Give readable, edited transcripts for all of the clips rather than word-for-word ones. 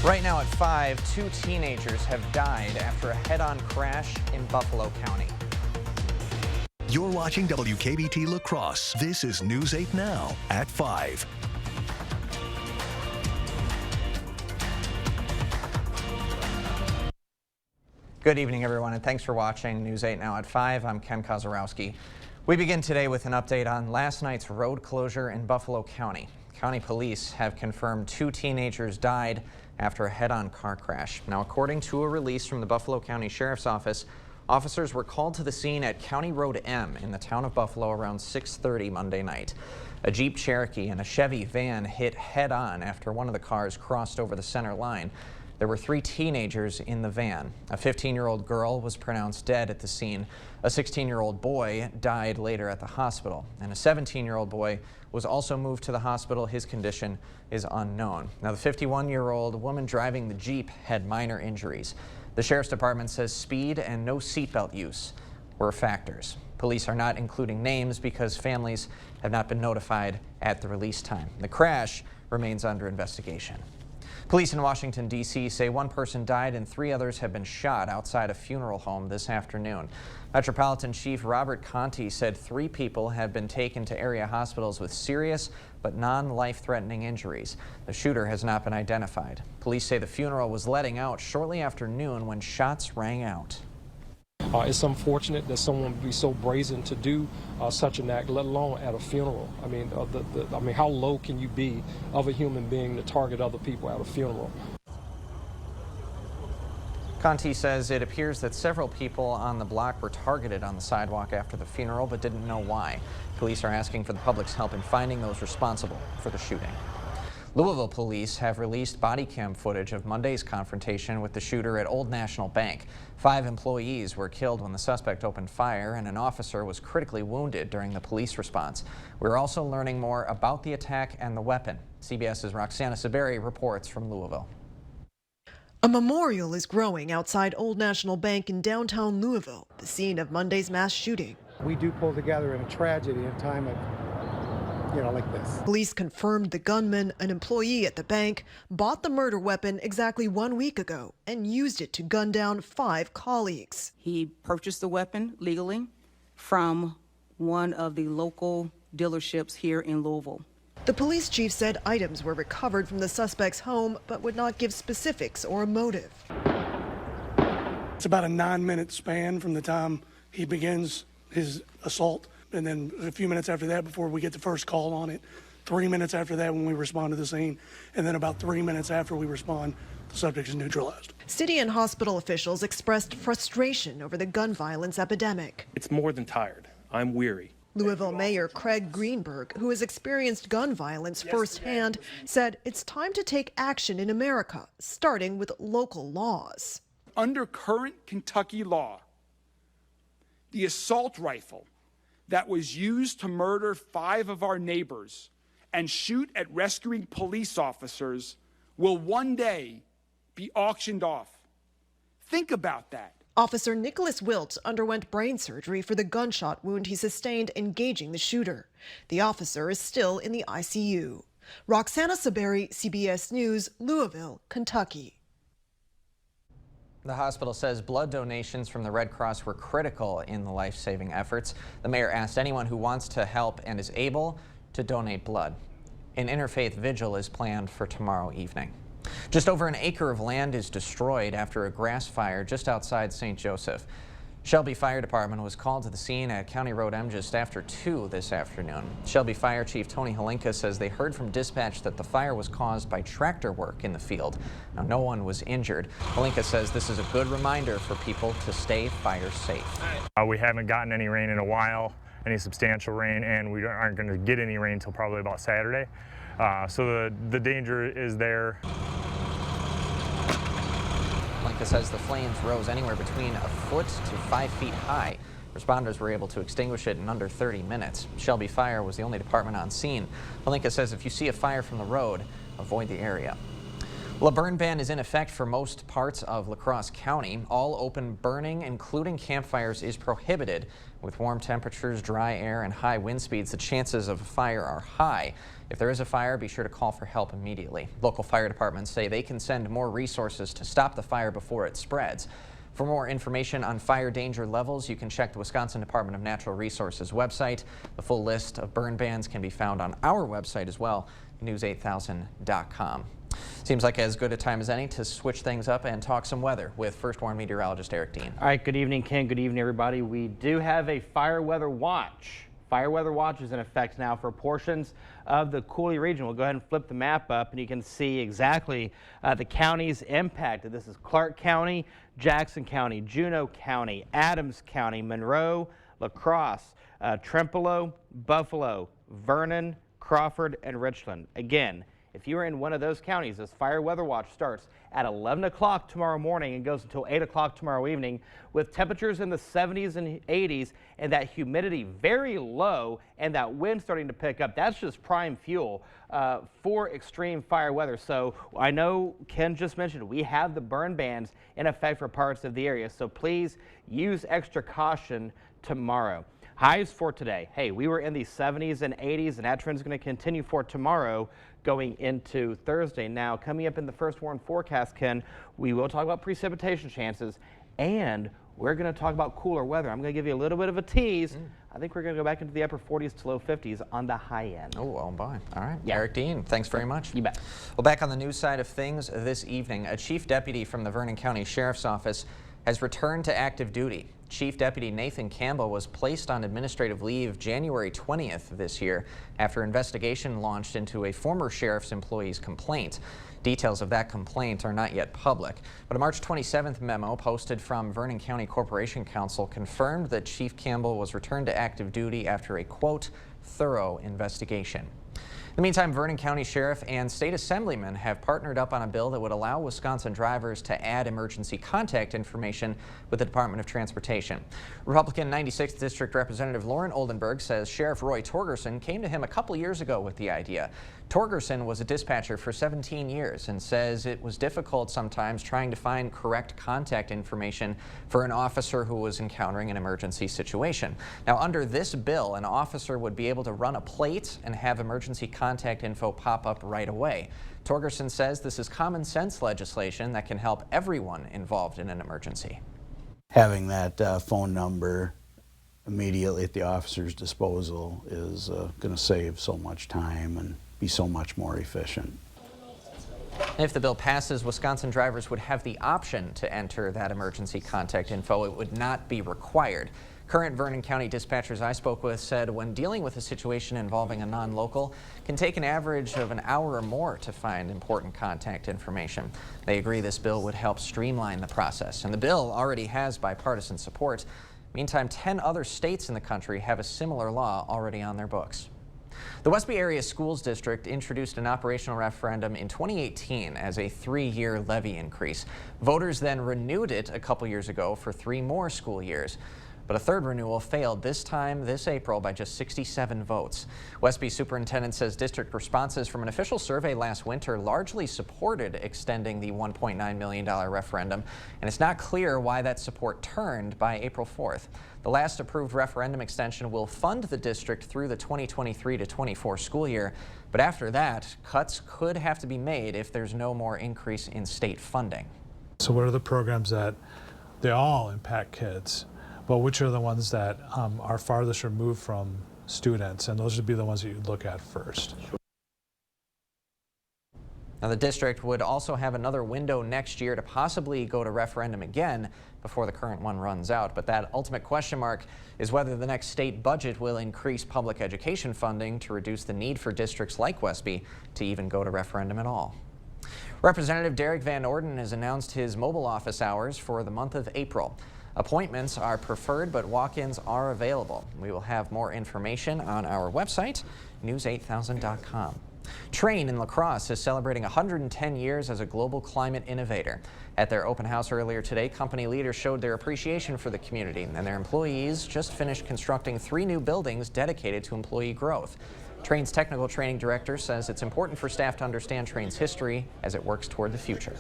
Right now at 5, 2 teenagers have died after a head-on crash in Buffalo County. You're watching WKBT La Crosse. This is News 8 Now at 5. Good evening, everyone, and thanks for watching News 8 Now at 5. I'm Ken Kozorowski. We begin today with an update on last night's road closure in Buffalo County. County police have confirmed 2 teenagers died after a head-on car crash. Now, according to a release from the Buffalo County Sheriff's Office, officers were called to the scene at County Road M in the town of Buffalo around 6:30 Monday night. A Jeep Cherokee and a Chevy van hit head-on after one of the cars crossed over the center line. There were 3 teenagers in the van. A 15-year-old girl was pronounced dead at the scene. A 16-year-old boy died later at the hospital, and a 17-year-old boy was also moved to the hospital. His condition is unknown. Now, the 51-year-old woman driving the Jeep had minor injuries. The Sheriff's Department says speed and no seatbelt use were factors. Police are not including names because families have not been notified at the release time. The crash remains under investigation. Police in Washington, D.C. say 1 person died and 3 others have been shot outside a funeral home this afternoon. Metropolitan Chief Robert Conti said 3 people have been taken to area hospitals with serious but non-life-threatening injuries. The shooter has not been identified. Police say the funeral was letting out shortly after noon when shots rang out. It's unfortunate that someone would be so brazen to do such an act, let alone at a funeral. I mean, how low can you be of a human being to target other people at a funeral? Conti says it appears that several people on the block were targeted on the sidewalk after the funeral but didn't know why. Police are asking for the public's help in finding those responsible for the shooting. Louisville police have released body cam footage of Monday's confrontation with the shooter at Old National Bank. 5 employees were killed when the suspect opened fire, and an officer was critically wounded during the police response. We're also learning more about the attack and the weapon. CBS's Roxana Saberi reports from Louisville. A memorial is growing outside Old National Bank in downtown Louisville, the scene of Monday's mass shooting. We do pull together in a tragedy in a time of like this. Police confirmed the gunman, an employee at the bank, bought the murder weapon exactly 1 week ago and used it to gun down 5 colleagues. He purchased the weapon legally from one of the local dealerships here in Louisville. The police chief said items were recovered from the suspect's home, but would not give specifics or a motive. It's about a 9-minute span from the time he begins his assault, and then a few minutes after that before we get the first call on it, 3 minutes after that when we respond to the scene, and then about 3 minutes after we respond, the subject is neutralized. City and hospital officials expressed frustration over the gun violence epidemic. It's more than tired. I'm weary. Louisville Mayor Craig Greenberg, who has experienced gun violence firsthand, said it's time to take action in America, starting with local laws. Under current Kentucky law, the assault rifle that was used to murder 5 of our neighbors and shoot at rescuing police officers will one day be auctioned off. Think about that. Officer Nicholas Wilt underwent brain surgery for the gunshot wound he sustained engaging the shooter. The officer is still in the ICU. Roxana Saberi, CBS News, Louisville, Kentucky. The hospital says blood donations from the Red Cross were critical in the life-saving efforts. The mayor asked anyone who wants to help and is able to donate blood. An interfaith vigil is planned for tomorrow evening. Just over an acre of land is destroyed after a grass fire just outside St. Joseph. Shelby Fire Department was called to the scene at County Road M just after 2 this afternoon. Shelby Fire Chief Tony Halinka says they heard from dispatch that the fire was caused by tractor work in the field. Now, no one was injured. Halinka says this is a good reminder for people to stay fire safe. We haven't gotten any rain in a while, any substantial rain, and we aren't going to get any rain until probably about Saturday. So the danger is there. Halinka says the flames rose anywhere between a foot to 5 feet high. Responders were able to extinguish it in under 30 minutes. Shelby Fire was the only department on scene. Halinka says if you see a fire from the road, avoid the area. Well, a burn ban is in effect for most parts of La Crosse County. All open burning, including campfires, is prohibited. With warm temperatures, dry air, and high wind speeds, the chances of a fire are high. If there is a fire, be sure to call for help immediately. Local fire departments say they can send more resources to stop the fire before it spreads. For more information on fire danger levels, you can check the Wisconsin Department of Natural Resources website. The full list of burn bans can be found on our website as well, news8000.com. Seems like as good a time as any to switch things up and talk some weather with First Warn meteorologist Eric Dean. All right, good evening, Ken. Good evening, everybody. We do have a fire weather watch. Fire weather watch is in effect now for portions of the Coulee region. We'll go ahead and flip the map up and you can see exactly the counties impacted. This is Clark County, Jackson County, Juneau County, Adams County, Monroe, La Crosse, Trempealeau, Buffalo, Vernon, Crawford, and Richland. Again, if you are in one of those counties, this fire weather watch starts at 11 o'clock tomorrow morning and goes until 8 o'clock tomorrow evening, with temperatures in the 70s and 80s and that humidity very low and that wind starting to pick up. That's just prime fuel for extreme fire weather. So I know Ken just mentioned we have the burn bans in effect for parts of the area, so please use extra caution tomorrow. Highs for today. Hey, we were in the 70s and 80s, and that trend is going to continue for tomorrow going into Thursday. Now, coming up in the First Warn forecast, Ken, we will talk about precipitation chances, and we're going to talk about cooler weather. I'm going to give you a little bit of a tease. I think we're going to go back into the upper 40s to low 50s on the high end. Oh boy. All right. Yeah. Eric Dean, thanks very much. You bet. Well, back on the news side of things this evening, a chief deputy from the Vernon County Sheriff's Office has returned to active duty. Chief Deputy Nathan Campbell was placed on administrative leave January 20th this year after investigation launched into a former sheriff's employee's complaint. Details of that complaint are not yet public, but a March 27th memo posted from Vernon County Corporation Counsel confirmed that Chief Campbell was returned to active duty after a, quote, thorough investigation. In the meantime, Vernon County Sheriff and state assemblymen have partnered up on a bill that would allow Wisconsin drivers to add emergency contact information with the Department of Transportation. Republican 96th District Representative Lauren Oldenburg says Sheriff Roy Torgerson came to him a couple years ago with the idea. Torgerson was a dispatcher for 17 years and says it was difficult sometimes trying to find correct contact information for an officer who was encountering an emergency situation. Now, under this bill, an officer would be able to run a plate and have emergency contact info pop up right away. Torgerson says this is common sense legislation that can help everyone involved in an emergency. Having that phone number immediately at the officer's disposal is going to save so much time and be so much more efficient. If the bill passes, Wisconsin drivers would have the option to enter that emergency contact info. It would not be required. Current Vernon County dispatchers I spoke with said when dealing with a situation involving a non-local can take an average of an hour or more to find important contact information. They agree this bill would help streamline the process, and the bill already has bipartisan support. Meantime, 10 other states in the country have a similar law already on their books. The Westby Area Schools District introduced an operational referendum in 2018 as a 3-year levy increase. Voters then renewed it a couple years ago for 3 more school years. But a third renewal failed this time this April by just 67 votes. Westby Superintendent says district responses from an official survey last winter largely supported extending the $1.9 million referendum, and it's not clear why that support turned by April 4th. The last approved referendum extension will fund the district through the 2023 to 24 school year, but after that, cuts could have to be made if there's no more increase in state funding. So what are the programs that they all impact kids? But which are the ones that are farthest removed from students, and those would be the ones that you'd look at first. Now, the district would also have another window next year to possibly go to referendum again before the current one runs out. But that ultimate question mark is whether the next state budget will increase public education funding to reduce the need for districts like Westby to even go to referendum at all. Representative Derek Van Orden has announced his mobile office hours for the month of April. Appointments are preferred, but walk-ins are available. We will have more information on our website, news8000.com. Trane in La Crosse is celebrating 110 years as a global climate innovator. At their open house earlier today, company leaders showed their appreciation for the community, and their employees just finished constructing 3 new buildings dedicated to employee growth. Train's technical training director says it's important for staff to understand Train's history as it works toward the future.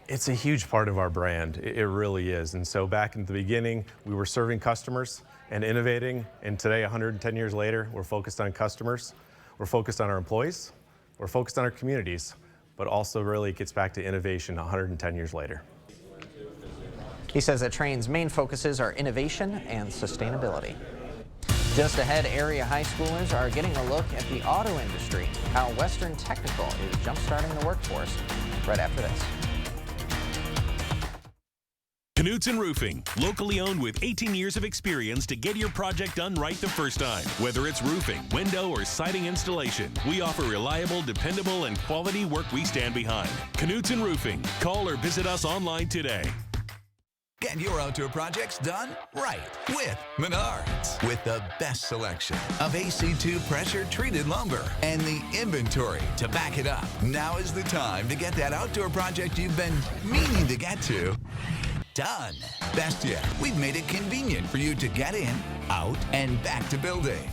It's a huge part of our brand. It really is. And so back in the beginning, we were serving customers and innovating. And today, 110 years later, we're focused on customers. We're focused on our employees. We're focused on our communities. But also really it gets back to innovation 110 years later. He says that Train's main focuses are innovation and sustainability. Just ahead, area high schoolers are getting a look at the auto industry, how Western Technical is jump-starting the workforce right after this. Knutson Roofing, locally owned with 18 years of experience to get your project done right the first time. Whether it's roofing, window, or siding installation, we offer reliable, dependable, and quality work we stand behind. Knutson Roofing. Call or visit us online today. Get your outdoor projects done right with Menards. With the best selection of AC2 pressure-treated lumber and the inventory to back it up. Now is the time to get that outdoor project you've been meaning to get to done. Best yet, we've made it convenient for you to get in, out, and back to building.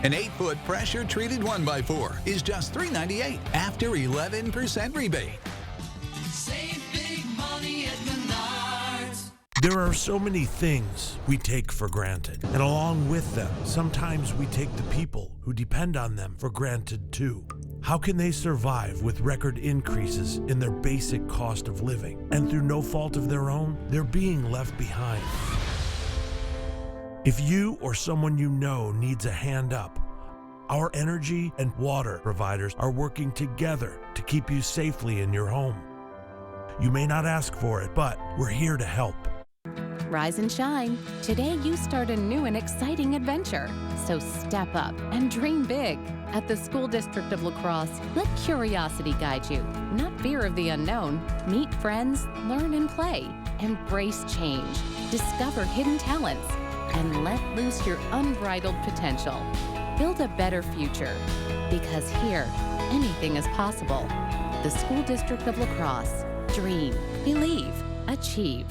An 8-foot pressure-treated 1x4 is just $398 after 11% rebate. Save big money at Menards. There are so many things we take for granted, and along with them, sometimes we take the people who depend on them for granted too. How can they survive with record increases in their basic cost of living? And through no fault of their own, they're being left behind. If you or someone you know needs a hand up, our energy and water providers are working together to keep you safely in your home. You may not ask for it, but we're here to help. Rise and shine. Today you start a new and exciting adventure. So step up and dream big. At the School District of La Crosse, let curiosity guide you, not fear of the unknown. Meet friends, learn and play. Embrace change. Discover hidden talents. And let loose your unbridled potential. Build a better future. Because here, anything is possible. The School District of La Crosse. Dream, believe, achieve.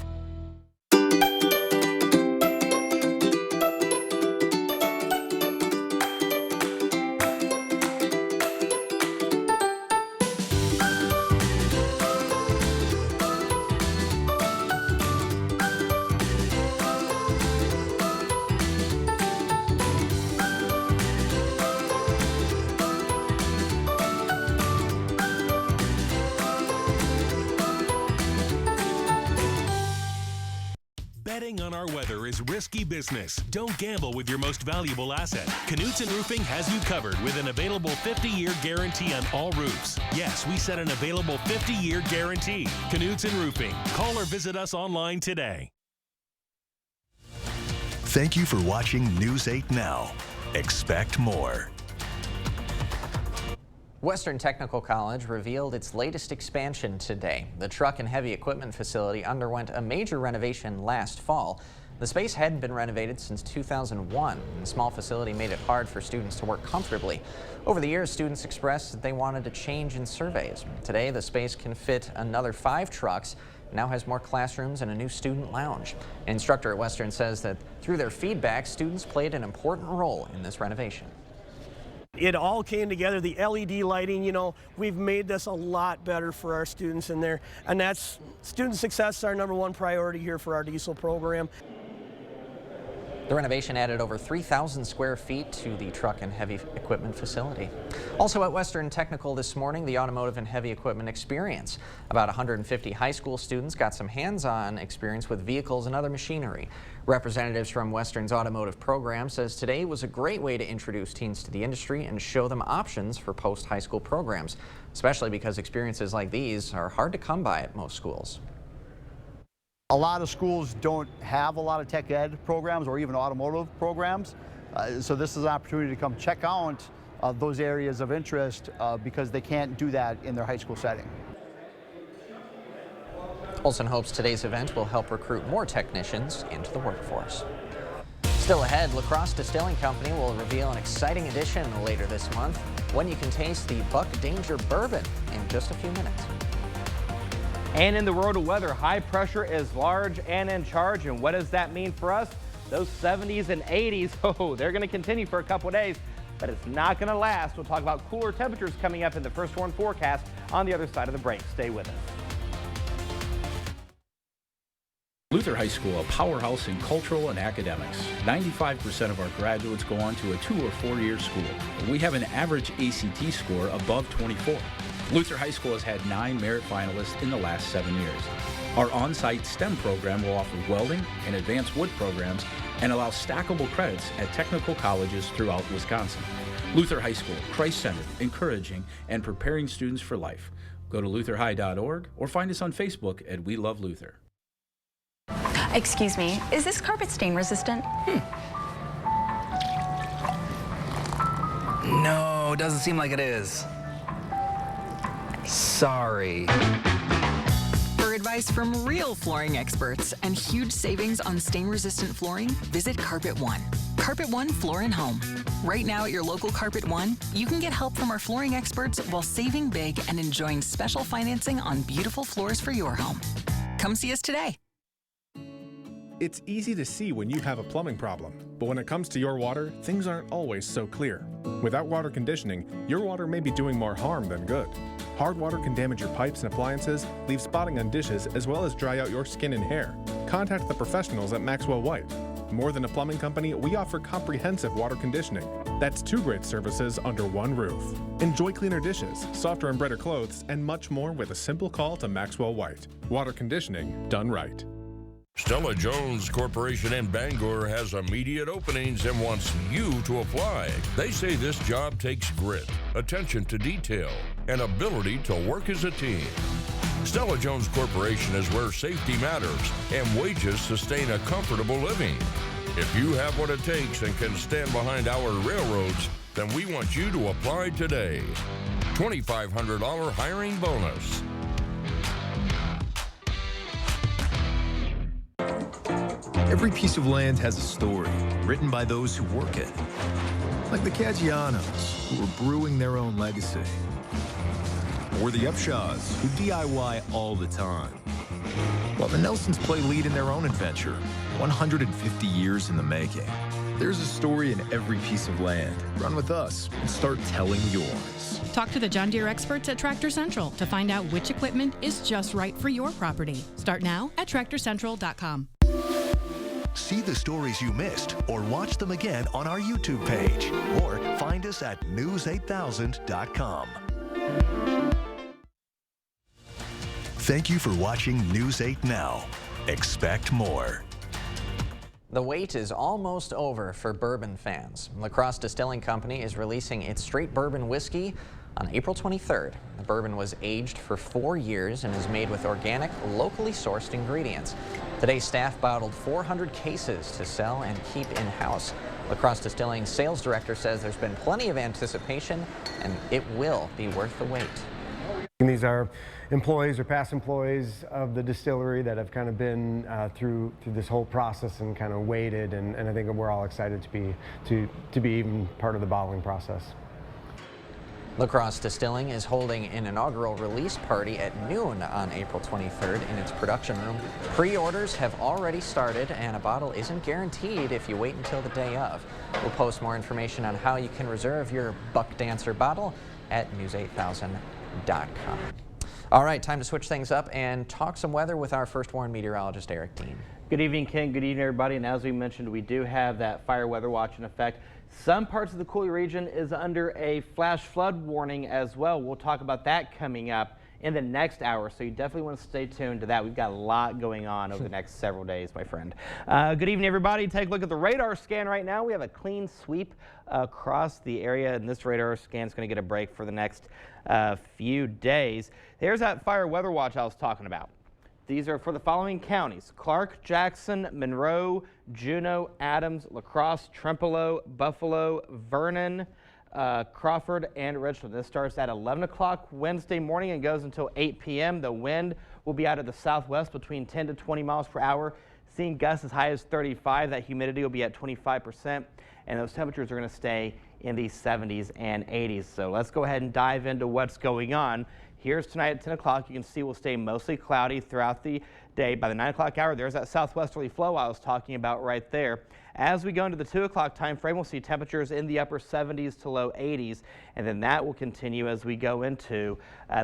Betting on our weather is risky business. Don't gamble with your most valuable asset. Knutson Roofing has you covered with an available 50-year guarantee on all roofs. Yes, we set an available 50-year guarantee. Knutson Roofing. Call or visit us online today. Thank you for watching News 8 Now. Expect more. Western Technical College revealed its latest expansion today. The truck and heavy equipment facility underwent a major renovation last fall. The space hadn't been renovated since 2001. The small facility made it hard for students to work comfortably. Over the years, students expressed that they wanted a change in surveys. Today, the space can fit another 5 trucks. It now has more classrooms and a new student lounge. An instructor at Western says that through their feedback, students played an important role in this renovation. It all came together, the LED lighting, you know, we've made this a lot better for our students in there. And that's student success is our #1 priority here for our diesel program. The renovation added over 3,000 square feet to the truck and heavy equipment facility. Also at Western Technical this morning, the Automotive and Heavy Equipment Experience. About 150 high school students got some hands-on experience with vehicles and other machinery. Representatives from Western's automotive program says today was a great way to introduce teens to the industry and show them options for post-high school programs, especially because experiences like these are hard to come by at most schools. A lot of schools don't have a lot of tech ed programs or even automotive programs. So this is an opportunity to come check out those areas of interest because they can't do that in their high school setting. Olson hopes today's event will help recruit more technicians into the workforce. Still ahead, La Crosse Distilling Company will reveal an exciting addition later this month when you can taste the Buck Danger Bourbon in just a few minutes. And in the world of weather, high pressure is large and in charge. And what does that mean for us? Those 70s and 80s, oh, they're going to continue for a couple of days. but it's not going to last. We'll talk about cooler temperatures coming up in the First Warn forecast on the other side of the break. Stay with us. Luther High School, a powerhouse in cultural and academics. 95% of our graduates go on to a 2- or 4-year school. We have an average ACT score above 24. Luther High School has had 9 merit finalists in the last 7 years. Our on-site STEM program will offer welding and advanced wood programs and allow stackable credits at technical colleges throughout Wisconsin. Luther High School, Christ-centered, encouraging, and preparing students for life. Go to lutherhigh.org or find us on Facebook at We Love Luther. Excuse me, is this carpet stain resistant? No, doesn't seem like it is. Sorry. For advice from real flooring experts and huge savings on stain-resistant flooring, visit Carpet One. Carpet One Floor and Home. Right now at your local Carpet One, you can get help from our flooring experts while saving big and enjoying special financing on beautiful floors for your home. Come see us today. It's easy to see when you have a plumbing problem, but when it comes to your water, things aren't always so clear. Without water conditioning, your water may be doing more harm than good. Hard water can damage your pipes and appliances, leave spotting on dishes, as well as dry out your skin and hair. Contact the professionals at Maxwell White. More than a plumbing company, we offer comprehensive water conditioning. That's 2 great services under one roof. Enjoy cleaner dishes, softer and brighter clothes, and much more with a simple call to Maxwell White. Water conditioning done right. Stella Jones Corporation in Bangor has immediate openings and wants you to apply. They say this job takes grit, attention to detail, and ability to work as a team. Stella Jones Corporation is where safety matters and wages sustain a comfortable living. If you have what it takes and can stand behind our railroads, then we want you to apply today. $2,500 hiring bonus. Every piece of land has a story written by those who work it. Like the Caggianos, who are brewing their own legacy. Or the Upshaws, who DIY all the time. While the Nelsons play lead in their own adventure, 150 years in the making. There's a story in every piece of land. Run with us and start telling yours. Talk to the John Deere experts at Tractor Central to find out which equipment is just right for your property. Start now at TractorCentral.com. See the stories you missed or watch them again on our YouTube page or find us at news8000.com. Thank you for watching News 8 Now. Expect more. The wait is almost over for bourbon fans. La Crosse Distilling Company is releasing its straight bourbon whiskey on April 23rd. The bourbon was aged for 4 years and is made with organic, locally sourced ingredients. Today, staff bottled 400 cases to sell and keep in-house. La Crosse Distilling's sales director says there's been plenty of anticipation and it will be worth the wait. These are employees or past employees of the distillery that have kind of been through this whole process and kind of waited, and I think we're all excited to be even part of the bottling process. La Crosse Distilling is holding an inaugural release party at noon on April 23rd in its production room. Pre-orders have already started and a bottle isn't guaranteed if you wait until the day of. We'll post more information on how you can reserve your Buck Dancer bottle at news8000.com. All right, time to switch things up and talk some weather with our First Warn meteorologist, Eric Dean. Good evening, Ken. Good evening, everybody. And as we mentioned, we do have that fire weather watch in effect. Some parts of the Coulee region is under a flash flood warning as well. We'll talk about that coming up in the next hour, so you definitely want to stay tuned to that. We've got a lot going on over the next several days, my friend. Good evening, everybody. Take a look at the radar scan right now. We have a clean sweep across the area, and this radar scan is going to get a break for the next few days. There's that fire weather watch I was talking about. These are for the following counties: Clark, Jackson, Monroe, Juneau, Adams, La Crosse, Trempealeau, Buffalo, Vernon, Crawford, and Richland. This starts at 11 o'clock Wednesday morning and goes until 8 p.m. The wind will be out of the southwest between 10 to 20 miles per hour, seeing gusts as high as 35. That humidity will be at 25%, and those temperatures are going to stay in the 70s and 80s. So let's go ahead and dive into what's going on. Here's tonight at 10 o'clock. You can see we'll stay mostly cloudy throughout the day. By the 9 o'clock hour, there's that southwesterly flow I was talking about right there. As we go into the 2 o'clock time frame, we'll see temperatures in the upper 70s to low 80s, and then that will continue as we go into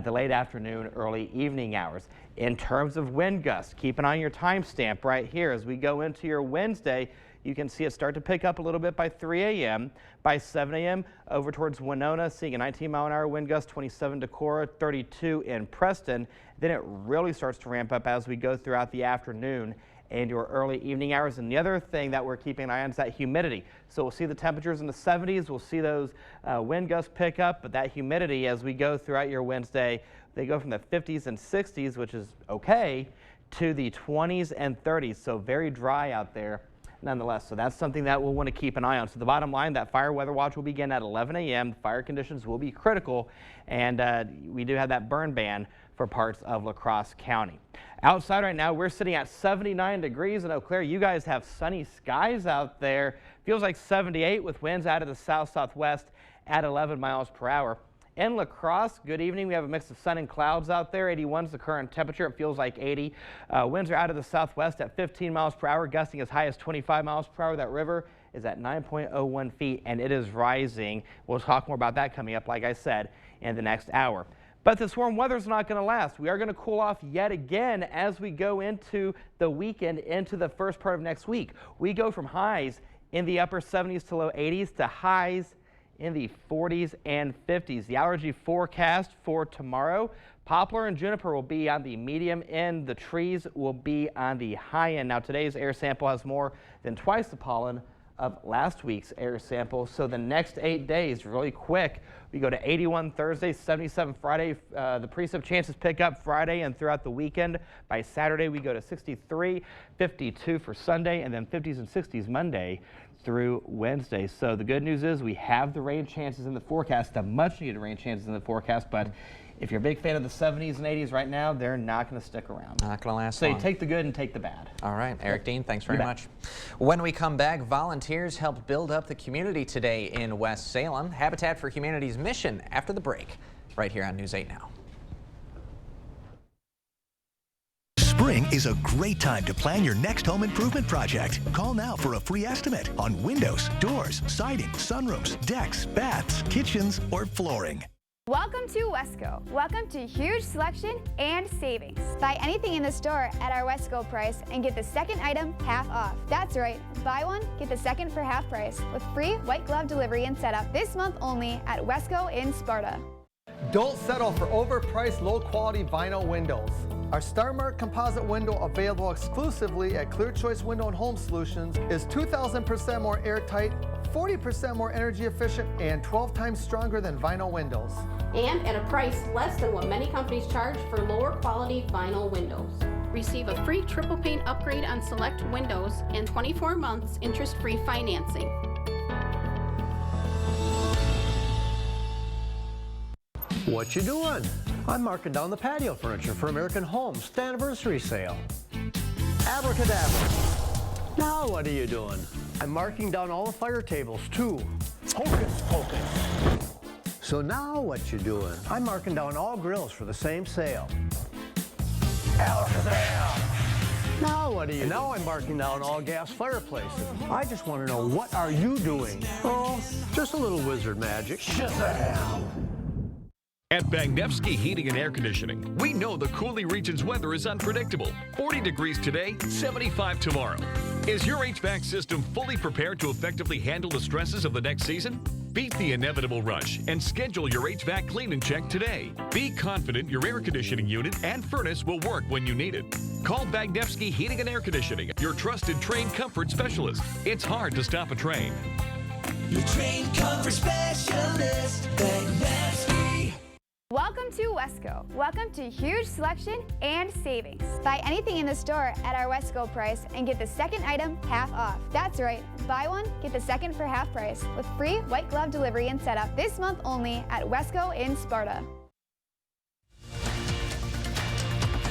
the late afternoon, early evening hours. In terms of wind gusts, keep an eye on your timestamp right here. As we go into your Wednesday, you can see it start to pick up a little bit by 3 a.m. By 7 a.m. over towards Winona, seeing a 19-mile-an-hour wind gust, 27 Decorah, 32 in Preston. Then it really starts to ramp up as we go throughout the afternoon and your early evening hours. And the other thing that we're keeping an eye on is that humidity. So we'll see the temperatures in the 70s. We'll see those wind gusts pick up, but that humidity as we go throughout your Wednesday, they go from the 50s and 60s, which is okay, to the 20s and 30s. So very dry out there nonetheless. So that's something that we'll want to keep an eye on. So the bottom line, that fire weather watch will begin at 11 a.m. Fire conditions will be critical, and we do have that burn ban for parts of La Crosse County. Outside right now, we're sitting at 79 degrees in Eau Claire. You guys have sunny skies out there. Feels like 78 with winds out of the south-southwest at 11 miles per hour. In La Crosse, good evening. We have a mix of sun and clouds out there. 81 is the current temperature. It feels like 80. Winds are out of the southwest at 15 miles per hour, gusting as high as 25 miles per hour. That river is at 9.01 feet, and it is rising. We'll talk more about that coming up, like I said, in the next hour. But this warm weather is not going to last. We are going to cool off yet again as we go into the weekend, into the first part of next week. We go from highs in the upper 70s to low 80s to highs in the 40s and 50s. The allergy forecast for tomorrow, poplar and juniper will be on the medium end. The trees will be on the high end. Now today's air sample has more than twice the pollen of last week's air sample. So the next 8 days, really quick, we go to 81 Thursday, 77 Friday. The precip chances pick up Friday and throughout the weekend. By Saturday, we go to 63, 52 for Sunday, and then 50s and 60s Monday through Wednesday. So the good news is we have the rain chances in the forecast, the much needed rain chances in the forecast, but if you're a big fan of the 70s and 80s right now, they're not going to stick around. Not going to last so long. You take the good and take the bad. All right, Eric Dean, thanks very much. When we come back, volunteers helped build up the community today in West Salem. Habitat for Humanity's mission after the break, right here on News 8 Now. Spring is a great time to plan your next home improvement project. Call now for a free estimate on windows, doors, siding, sunrooms, decks, baths, kitchens, or flooring. Welcome to Wesco. Welcome to huge selection and savings. Buy anything in the store at our Wesco price and get the second item half off. That's right, buy one, get the second for half price with free white glove delivery and setup this month only at Wesco in Sparta. Don't settle for overpriced, low-quality vinyl windows. Our StarMark composite window, available exclusively at Clear Choice Window and Home Solutions, is 2,000% more airtight, 40% more energy efficient, and 12 times stronger than vinyl windows. And at a price less than what many companies charge for lower quality vinyl windows. Receive a free triple pane upgrade on select windows and 24 months interest-free financing. What you doing? I'm marking down the patio furniture for American Homes, the anniversary sale. Abracadabra. Now what are you doing? I'm marking down all the fire tables too. Hocus pocus. So now what you doing? I'm marking down all grills for the same sale. Alakazam. Now what are you? And now I'm marking down all gas fireplaces. I just want to know, what are you doing? Oh, just a little wizard magic. Shazam! At Bagnevsky Heating and Air Conditioning, we know the Coulee region's weather is unpredictable. 40 degrees today, 75 tomorrow. Is your HVAC system fully prepared to effectively handle the stresses of the next season? Beat the inevitable rush and schedule your HVAC clean and check today. Be confident your air conditioning unit and furnace will work when you need it. Call Bagnevsky Heating and Air Conditioning, your trusted trained comfort specialist. It's hard to stop a train. Your trained comfort specialist, Bagnevsky. Welcome to Wesco. Welcome to huge selection and savings. Buy anything in the store at our Wesco price and get the second item half off. That's right, buy one, get the second for half price with free white glove delivery and setup this month only at Wesco in Sparta.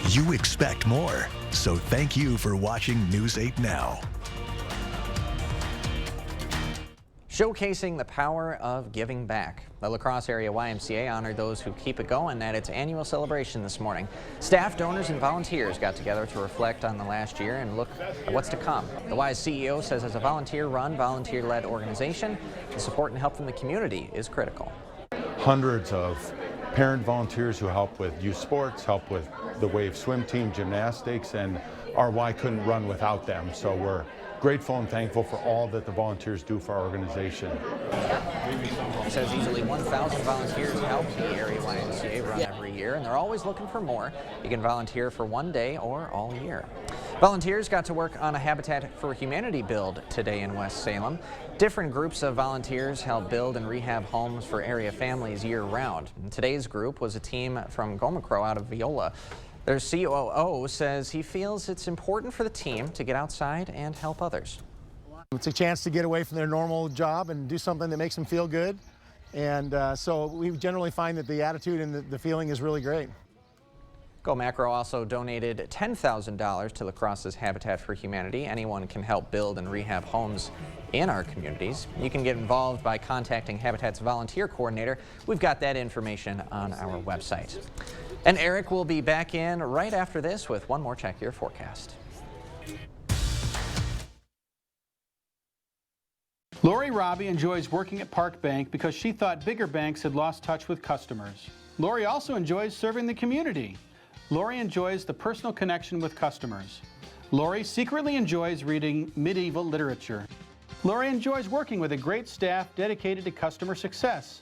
You expect more, so thank you for watching News 8 Now. showcasing the power of giving back. The La Crosse Area YMCA honored those who keep it going at its annual celebration this morning. Staff, donors, and volunteers got together to reflect on the last year and look at what's to come. The Y's CEO says as a volunteer-run, volunteer-led organization, the support and help from the community is critical. Hundreds of parent volunteers who help with youth sports, help with the Wave swim team, gymnastics, and our Y couldn't run without them. So we're grateful and thankful for all that the volunteers do for our organization. He says easily 1,000 volunteers help the area YMCA run every year, and they're always looking for more. You can volunteer for one day or all year. Volunteers got to work on a Habitat for Humanity build today in West Salem. Different groups of volunteers help build and rehab homes for area families year-round. Today's group was a team from Gomacro out of Viola. Their COO says he feels it's important for the team to get outside and help others. It's a chance to get away from their normal job and do something that makes them feel good. And so we generally find that the attitude and the feeling is really great. Gomacro also donated $10,000 to La Crosse's Habitat for Humanity. Anyone can help build and rehab homes in our communities. You can get involved by contacting Habitat's volunteer coordinator. We've got that information on our website. And Eric will be back in right after this with one more Check Your Forecast. Lori Robbie enjoys working at Park Bank because she thought bigger banks had lost touch with customers. Lori also enjoys serving the community. Lori enjoys the personal connection with customers. Lori secretly enjoys reading medieval literature. Lori enjoys working with a great staff dedicated to customer success.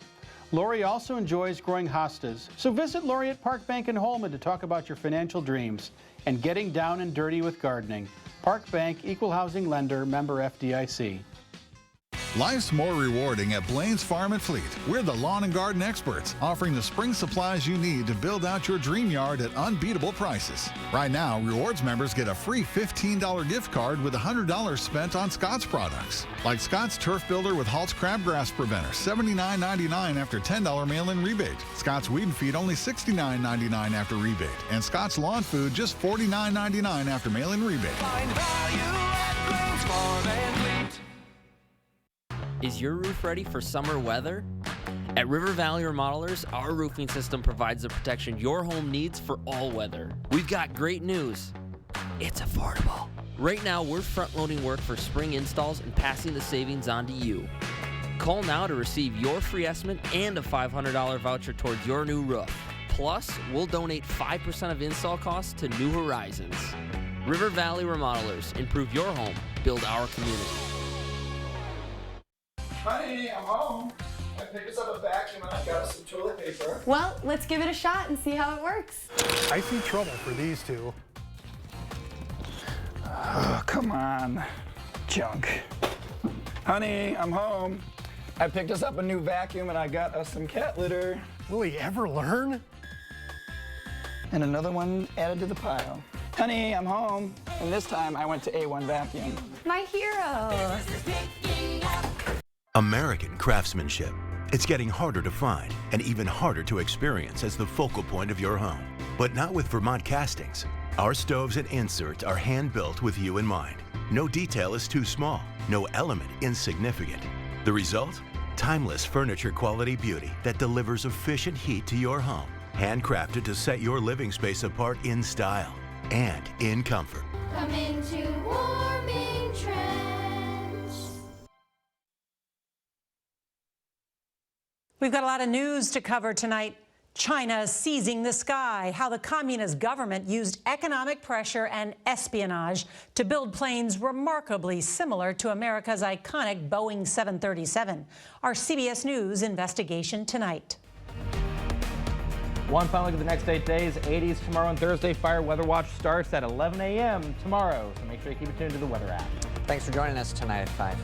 Lori also enjoys growing hostas. So visit Lori at Park Bank in Holman to talk about your financial dreams and getting down and dirty with gardening. Park Bank, Equal Housing Lender, member FDIC. Life's more rewarding at Blaine's Farm and Fleet. We're the lawn and garden experts, offering the spring supplies you need to build out your dream yard at unbeatable prices. Right now, Rewards members get a free $15 gift card with $100 spent on Scott's products. Like Scott's Turf Builder with Halt's Crabgrass Preventer, $79.99 after $10 mail-in rebate. Scott's Weed and Feed, only $69.99 after rebate. And Scott's Lawn Food, just $49.99 after mail-in rebate. Find value at Blaine's Farm and Fleet. Is your roof ready for summer weather? At River Valley Remodelers, our roofing system provides the protection your home needs for all weather. We've got great news. It's affordable. Right now, we're front-loading work for spring installs and passing the savings on to you. Call now to receive your free estimate and a $500 voucher towards your new roof. Plus, we'll donate 5% of install costs to New Horizons. River Valley Remodelers. Improve your home. Build our community. Honey, I'm home. I picked us up a vacuum and I got us some toilet paper. Well, let's give it a shot and see how it works. I see trouble for these two. Oh, come on, junk. Honey, I'm home. I picked us up a new vacuum and I got us some cat litter. Will he ever learn? And another one added to the pile. Honey, I'm home. And this time I went to A1 Vacuum. My hero. American craftsmanship. It's getting harder to find and even harder to experience as the focal point of your home. But not with Vermont Castings. Our stoves and inserts are hand-built with you in mind. No detail is too small, no element insignificant. The result? Timeless furniture quality beauty that delivers efficient heat to your home. Handcrafted to set your living space apart in style and in comfort. Come into Warming Trends. We've got a lot of news to cover tonight. China seizing the sky, how the communist government used economic pressure and espionage to build planes remarkably similar to America's iconic Boeing 737. Our CBS News investigation tonight. One final look at the next 8 days. 80s tomorrow and Thursday. Fire Weather Watch starts at 11 a.m. tomorrow. So make sure you keep it tuned to the weather app. Thanks for joining us tonight at 5.